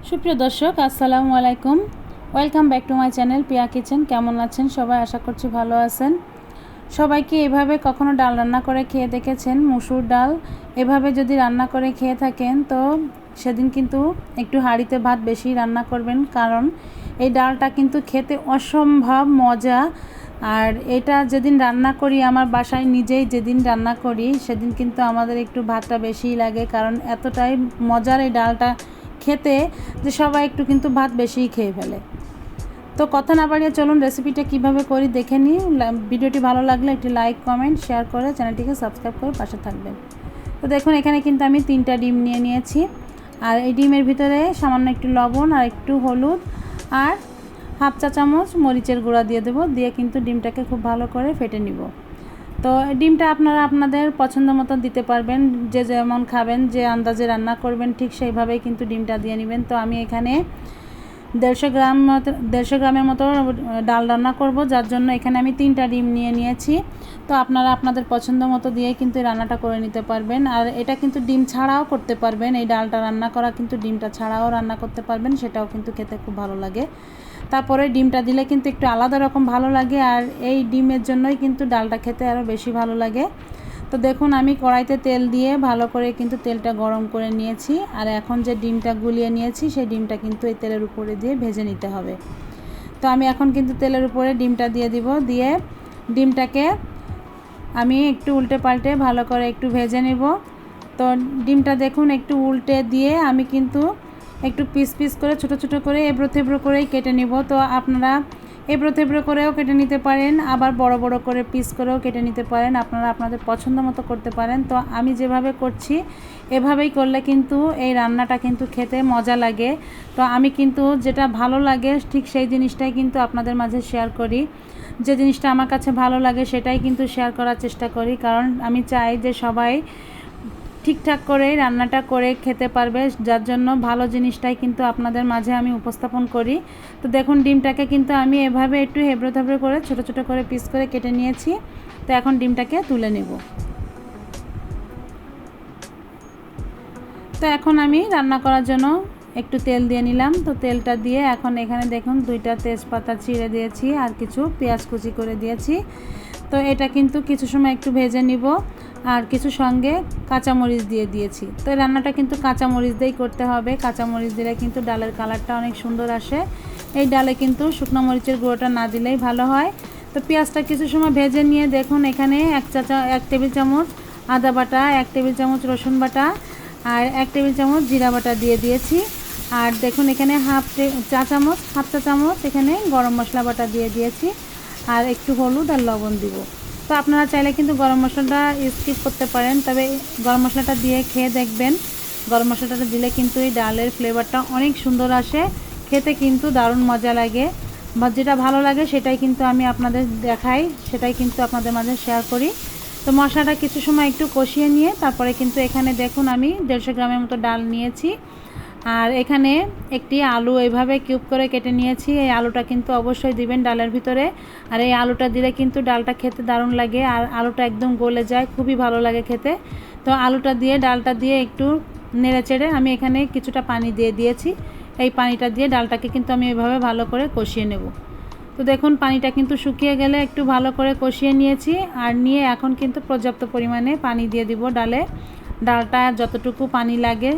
সুপ্রিয় দর্শক আসসালামু আলাইকুম, welcome back to my channel Piya kitchen. কেমন আছেন সবাই? আশা করছি ভালো আছেন। সবাইকে এভাবে কখনো ডাল রান্না করে খেয়ে দেখেছেন? মসুর ডাল এভাবে যদি রান্না করে খেয়ে থাকেন তো সেদিন কিন্তু একটু হাঁড়িতে ভাত বেশি রান্না করবেন, কারণ এই ডালটা কিন্তু খেতে অসম্ভব মজা। আর এটা যেদিন রান্না করি আমার বাসায় নিজেই যেদিন রান্না করি সেদিন কিন্তু আমাদের একটু ভাতটা বেশিই লাগে, কারণ এতটাই মজার এই ডালটা খেতে যে সবাই একটু কিন্তু ভাত বেশিই খেয়ে ফেলে। তো কথা না বাড়িয়ে চলুন রেসিপিটা কিভাবে করি দেখে নিই। ভিডিওটি ভালো লাগলে একটি লাইক কমেন্ট শেয়ার করে চ্যানেলটিকে সাবস্ক্রাইব করে পাশে থাকবেন। তো দেখুন এখানে কিন্তু আমি 3টা ডিম নিয়ে নিয়েছি, আর এই ডিমের ভিতরে সামান্য একটু লবণ আর একটু হলুদ আর হাফ চা চামচ মরিচের গুঁড়া দিয়ে দেবো, দিয়ে কিন্তু ডিমটাকে খুব ভালো করে ফেটে নিব। তো ডিমটা আপনারা আপনাদের পছন্দ মতো দিতে পারবেন, যে যেমন খাবেন, যে আন্দাজে রান্না করবেন ঠিক সেইভাবেই কিন্তু ডিমটা দিয়ে নেবেন। তো আমি এখানে 150 গ্রামের মতো ডাল রান্না করব, যার জন্য এখানে আমি 3টা ডিম নিয়ে নিয়েছি। তো আপনারা আপনাদের পছন্দ মতো দিয়ে কিন্তু রান্নাটা করে নিতে পারবেন। আর এটা কিন্তু ডিম ছাড়াও করতে পারবেন, এই ডালটা রান্না করা কিন্তু ডিমটা ছাড়াও রান্না করতে পারবেন, সেটাও কিন্তু খেতে খুব ভালো লাগে। তারপরে ডিমটা দিলে কিন্তু একটু আলাদা রকম ভালো লাগে, আর এই ডিমের জন্যই কিন্তু ডালটা খেতে আরও বেশি ভালো লাগে। তো দেখুন আমি কড়াইতে তেল দিয়ে ভালো করে কিন্তু তেলটা গরম করে নিয়েছি, আর এখন যে ডিমটা গুলিয়ে নিয়েছি সেই ডিমটা কিন্তু এই তেলের উপরে দিয়ে ভেজে নিতে হবে। তো আমি এখন কিন্তু তেলের উপরে ডিমটা দিয়ে দিব, দিয়ে ডিমটাকে আমি একটু উল্টে পাল্টে ভালো করে একটু ভেজে নেব। তো ডিমটা দেখুন একটু উল্টে দিয়ে আমি কিন্তু একটু পিস পিস করে ছোট ছোট করে এবড়ো থেবড়ো করেই কেটে নিব। তো আপনারা এবড়ো থেবড়ো করেও কেটে নিতে পারেন, আবার বড় বড় করে পিস করেও কেটে নিতে পারেন, আপনারা আপনাদের পছন্দ মতো করতে পারেন। তো আমি যেভাবে করছি এভাবেই করলে কিন্তু এই রান্নাটা কিন্তু খেতে মজা লাগে। তো আমি কিন্তু যেটা ভালো লাগে ঠিক সেই জিনিসটাই কিন্তু আপনাদের মাঝে শেয়ার করি, যে জিনিসটা আমার কাছে ভালো লাগে সেটাই কিন্তু শেয়ার করার চেষ্টা করি, কারণ আমি চাই যে সবাই ঠিকঠাক করেই রান্নাটা করে খেতে পারবে, যার জন্য ভালো জিনিসটাই কিন্তু আপনাদের মাঝে আমি উপস্থাপন করি। তো দেখুন ডিমটাকে কিন্তু আমি এভাবে একটু হেবড়ো থেবড়ো করে ছোট ছোট করে পিস করে কেটে নিয়েছি। তো এখন ডিমটাকে তুলে নেব। তো এখন আমি রান্না করার জন্য একটু তেল দিয়ে নিলাম। তো তেলটা দিয়ে এখন এখানে দেখুন 2টা তেজপাতা চিড়ে দিয়েছি আর কিছু পেঁয়াজ কুচি করে দিয়েছি। তো এটা কিন্তু কিছু সময় একটু ভেজে নিব, আর কিছু সঙ্গে কাঁচামরিচ দিয়ে দিয়েছি। তো এই রান্নাটা কিন্তু কাঁচামরিচ দিয়েই করতে হবে, কাঁচামরিচ দিলে কিন্তু ডালের কালারটা অনেক সুন্দর আসে। এই ডালে কিন্তু শুকনো মরিচের গুঁড়োটা না দিলেই ভালো হয়। তো পেঁয়াজটা কিছু সময় ভেজে নিয়ে দেখুন এখানে 1 টেবিল চামচ আদা বাটা, 1 টেবিল চামচ রসুন বাটা আর 1 টেবিল চামচ জিরা বাটা দিয়ে দিয়েছি। আর দেখুন এখানে হাফ চা চামচ এখানে গরম মশলা বাটা দিয়ে দিয়েছি, আর একটু হলুদ আর লবণ দিব। তো আপনারা চাইলে কিন্তু গরম মশলাটা স্কিপ করতে পারেন, তবে গরম মশলাটা দিয়ে খেয়ে দেখবেন। গরম মশলাটা দিলে কিন্তু এই ডালের ফ্লেভারটা অনেক সুন্দর আসে, খেতে কিন্তু দারুণ মজা লাগে। বা যেটা ভালো লাগে সেটাই কিন্তু আমি আপনাদের দেখাই, সেটাই কিন্তু আপনাদের মাঝে শেয়ার করি। তো মশলাটা কিছু সময় একটু কষিয়ে নিয়ে তারপরে কিন্তু এখানে দেখুন আমি 150 গ্রামের মতো ডাল নিয়েছি, আর এখানে একটি আলু এইভাবে কিউব করে কেটে নিয়েছি। এই আলুটা কিন্তু অবশ্যই দিবেন ডালের ভিতরে, আর এই আলুটা দিলে কিন্তু ডালটা খেতে দারুণ লাগে, আর আলুটা একদম গলে যায়, খুবই ভালো লাগে খেতে। তো আলুটা দিয়ে ডালটা দিয়ে একটু নেড়ে চেড়ে আমি এখানে কিছুটা পানি দিয়ে দিয়েছি। এই পানিটা দিয়ে ডালটাকে কিন্তু আমি এভাবে ভালো করে কষিয়ে নেব। তো দেখুন পানিটা কিন্তু শুকিয়ে গেলে একটু ভালো করে কষিয়ে নিয়েছি, আর নিয়ে এখন কিন্তু পর্যাপ্ত পরিমাণে পানি দিয়ে দিব ডালে। ডালটা যতটুকু পানি লাগে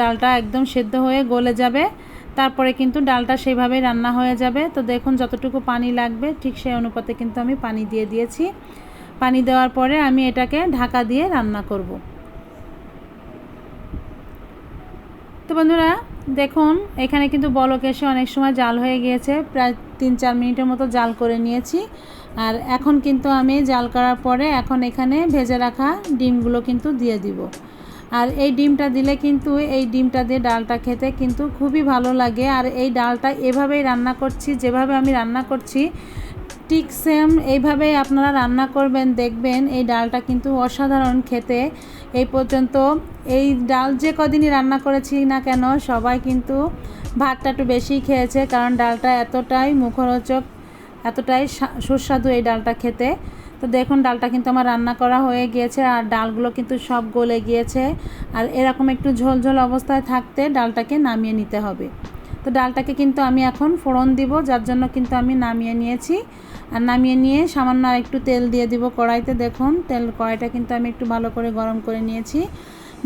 ডালটা একদম সেদ্ধ হয়ে গলে যাবে, তারপরে কিন্তু ডালটা সেইভাবেই রান্না হয়ে যাবে। তো দেখুন যতটুকু পানি লাগবে ঠিক সেই অনুপাতে কিন্তু আমি পানি দিয়ে দিয়েছি। পানি দেওয়ার পরে আমি এটাকে ঢাকা দিয়ে রান্না করব। তো বন্ধুরা দেখুন এখানে কিন্তু বলক এসে অনেক সময় জাল হয়ে গিয়েছে, প্রায় 3-4 মিনিটের মতো জাল করে নিয়েছি। আর এখন কিন্তু আমি জাল করার পরে এখন এখানে ভেজে রাখা ডিমগুলো কিন্তু দিয়ে দিব। আর এই ডিমটা দিলে কিন্তু এই ডিমটা দিয়ে ডালটা খেতে কিন্তু খুবই ভালো লাগে। আর এই ডালটা এভাবেই রান্না করছি, যেভাবে আমি রান্না করছি ঠিক সেম এইভাবেই আপনারা রান্না করবেন, দেখবেন এই ডালটা কিন্তু অসাধারণ খেতে। এই পর্যন্ত এই ডাল যে কদিনই রান্না করেছি না কেন সবাই কিন্তু ভাতটা একটু বেশিই খেয়েছে, কারণ ডালটা এতটাই মুখরোচক, এতটাই সুস্বাদু এই ডালটা খেতে। তো দেখুন ডালটা কিন্তু আমার রান্না করা হয়ে গিয়েছে, আর ডালগুলো কিন্তু সব গলে গিয়েছে। আর এরকম একটু ঝোল ঝোল অবস্থায় থাকতে ডালটাকে নামিয়ে নিতে হবে। তো ডালটাকে কিন্তু আমি এখন ফোড়ন দিব, যার জন্য কিন্তু আমি নামিয়ে নিয়েছি। আর নামিয়ে নিয়ে সামান্য আর একটু তেল দিয়ে দিব কড়াইতে। দেখুন কড়াইটা কিন্তু আমি একটু ভালো করে গরম করে নিয়েছি,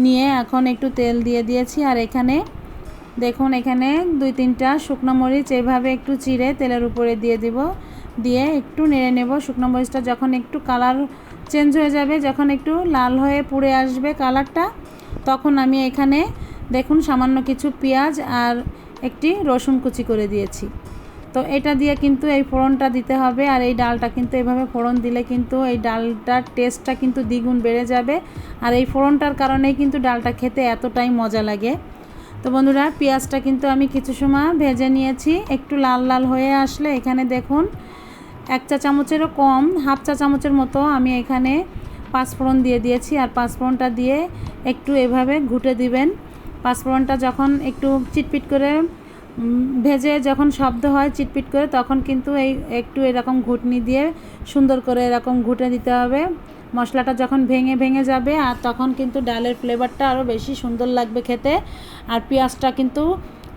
নিয়ে এখন একটু তেল দিয়ে দিয়েছি। আর এখানে দেখুন এখানে 2-3টা শুকনো মরিচ এইভাবে একটু চিড়ে তেলের উপরে দিয়ে দিব, দিয়ে একটু নেড়ে নেব। শুকনো মরিচটা যখন একটু কালার চেঞ্জ হয়ে যাবে, যখন একটু লাল হয়ে পুড়ে আসবে কালারটা, তখন আমি এখানে দেখুন সামান্য কিছু পেঁয়াজ আর একটি রসুন কুচি করে দিয়েছি। তো এটা দিয়ে কিন্তু এই ফোড়নটা দিতে হবে। আর এই ডালটা কিন্তু এভাবে ফোড়ন দিলে কিন্তু এই ডালটার টেস্টটা কিন্তু দ্বিগুণ বেড়ে যাবে। আর এই ফোড়নটার কারণেই কিন্তু ডালটা খেতে এতটাই মজা লাগে। তো বন্ধুরা, পেঁয়াজটা কিন্তু আমি কিছু সময় ভেজে নিয়েছি। একটু লাল লাল হয়ে আসলে এখানে দেখুন 1 চা চামচেরও কম, হাফ চা চামচের মতো আমি এখানে পাঁচফোড়ন দিয়ে দিয়েছি। আর পাঁচফোড়নটা দিয়ে একটু এভাবে ঘুটে দিবেন। পাঁচফোড়নটা যখন একটু চিটপিট করে ভেজে যখন শব্দ হয় চিটপিট করে, তখন কিন্তু এই একটু এরকম ঘুটনি দিয়ে সুন্দর করে এরকম ঘুটে দিতে হবে। মশলাটা যখন ভেঙে ভেঙে যাবে, আর তখন কিন্তু ডালের ফ্লেভারটা আরও বেশি সুন্দর লাগবে খেতে। আর পেঁয়াজটা কিন্তু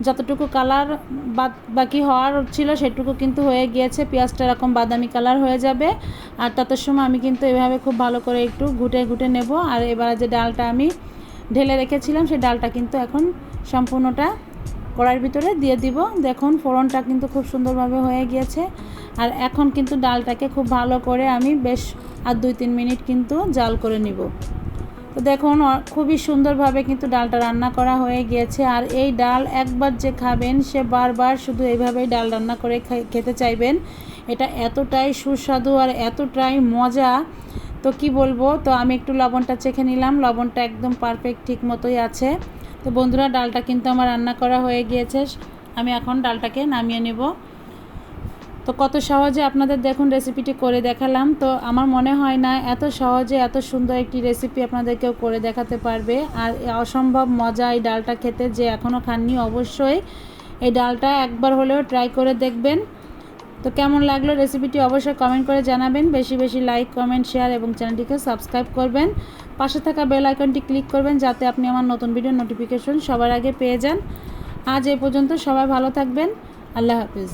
যতটুকু কালার বাকি হওয়ার ছিল সেটুকু কিন্তু হয়ে গিয়েছে। পেঁয়াজটা এরকম বাদামি কালার হয়ে যাবে। আর তত সময় আমি কিন্তু এভাবে খুব ভালো করে একটু ঘুটে ঘুটে নেব। আর এবার যে ডালটা আমি ঢেলে রেখেছিলাম, সেই ডালটা কিন্তু এখন সম্পূর্ণটা কড়াইয়ের ভিতরে দিয়ে দিব। দেখুন ফোড়নটা কিন্তু খুব সুন্দরভাবে হয়ে গিয়েছে। আর এখন কিন্তু ডালটাকে খুব ভালো করে আমি বেশ আর 2-3 মিনিট কিন্তু জাল করে নিব। তো দেখুন খুবই সুন্দরভাবে কিন্তু ডালটা রান্না করা হয়ে গিয়েছে। আর এই ডাল একবার যে খাবেন সে বারবার শুধু এইভাবেই ডাল রান্না করে খেতে চাইবেন। এটা এতটাই সুস্বাদু আর এতটাই মজা, তো কি বলবো। তো আমি একটু লবণটা চেখে নিলাম, লবণটা একদম পারফেক্ট ঠিক মতোই আছে। তো বন্ধুরা, ডালটা কিন্তু আমার রান্না করা হয়ে গিয়েছে। আমি এখন ডালটাকে নামিয়ে নেব। তো কত সহজে আপনাদের দেখুন রেসিপিটি করে দেখালাম। তো আমার মনে হয় না এত সহজে এত সুন্দর একটি রেসিপি আপনাদেরকেও করে দেখাতে পারবে। আর অসম্ভব মজা এই ডালটা খেতে, যে এখনও খাননি অবশ্যই এই ডালটা একবার হলেও ট্রাই করে দেখবেন। তো কেমন লাগলো রেসিপিটি অবশ্যই কমেন্ট করে জানাবেন। বেশি বেশি লাইক, কমেন্ট, শেয়ার এবং চ্যানেলটিকে সাবস্ক্রাইব করবেন। পাশে থাকা বেল আইকনটি ক্লিক করবেন, যাতে আপনি আমার নতুন ভিডিও নোটিফিকেশন সবার আগে পেয়ে যান। আজ এই পর্যন্ত, সবাই ভালো থাকবেন। আল্লাহ হাফিজ।